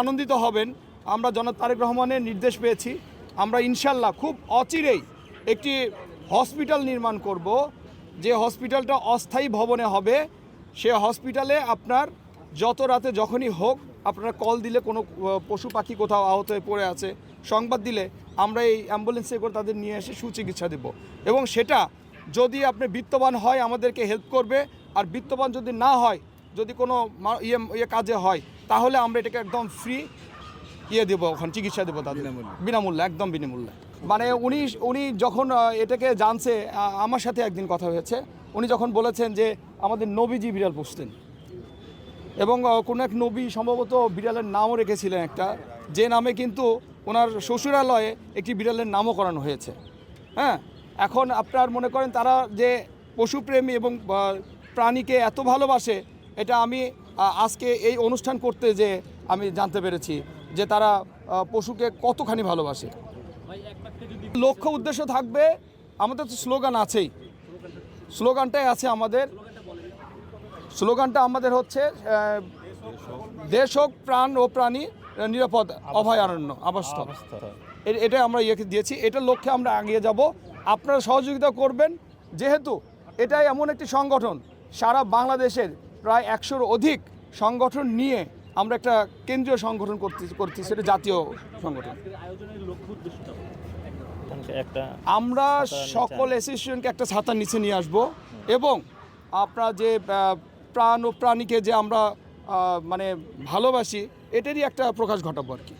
আনন্দিত হবেন, আমরা জনাব তারেক রহমানের নির্দেশ পেয়েছি। আমরা ইনশাল্লাহ খুব অচিরেই একটি হসপিটাল নির্মাণ করব, যে হসপিটালটা অস্থায়ী ভবনে হবে। সে হসপিটালে আপনার যত রাতে যখনই হোক, আপনারা কল দিলে কোনো পশু পাখি কোথাও আহত হয়ে পড়ে আছে সংবাদ দিলে আমরা এই অ্যাম্বুলেন্সে করে তাদের নিয়ে এসে সুচিকিৎসা দেব। এবং সেটা যদি আপনি বিত্তবান হয় আমাদেরকে হেল্প করবে, আর বিত্তবান যদি না হয়, যদি কোনো কাজে হয়, তাহলে আমরা এটাকে একদম ফ্রি দেবো, ওখানে চিকিৎসা দেবো তাদের বিনামূল্যে, একদম বিনামূল্যে। মানে উনি যখন এটাকে জানছে, আমার সাথে একদিন কথা হয়েছে, উনি যখন বলেছেন যে আমাদের নবীজি বিড়াল পুষতেন, এবং কোনো এক নবী সম্ভবত বিড়ালের নামও রেখেছিলেন একটা, যে নামে কিন্তু ওনার শ্বশুরালয়ে একটি বিড়ালের নামও করানো হয়েছে। হ্যাঁ, এখন আপনার মনে করেন তারা যে পশুপ্রেমী এবং প্রাণীকে এত ভালোবাসে, এটা আমি আজকে এই অনুষ্ঠান করতে যে আমি জানতে পেরেছি যে তারা পশুকে কতখানি ভালোবাসে। লক্ষ্য উদ্দেশ্য থাকবে, আমাদের তো স্লোগান আছেই, স্লোগানটাই আছে আমাদের। স্লোগানটা আমাদের হচ্ছে দেশ হোক প্রাণ ও প্রাণী নিরাপদ অভয়ারণ্য আবাসস্থল। এটা আমরা দিয়েছি, এটার লক্ষ্যে আমরা এগিয়ে যাব। আপনারা সহযোগিতা করবেন, যেহেতু এটাই এমন একটি সংগঠন, সারা বাংলাদেশের প্রায় 100-র অধিক সংগঠন নিয়ে আমরা একটা কেন্দ্রীয় সংগঠন করছি, সেটা জাতীয় সংগঠন। আমরা সকল অ্যাসোসিয়েশনকে একটা ছাতার নিচে নিয়ে আসব, এবং আপনার যে প্রাণ ও প্রাণীকে যে আমরা মানে ভালোবাসি, এটারই একটা প্রকাশ ঘটাবো আর কি।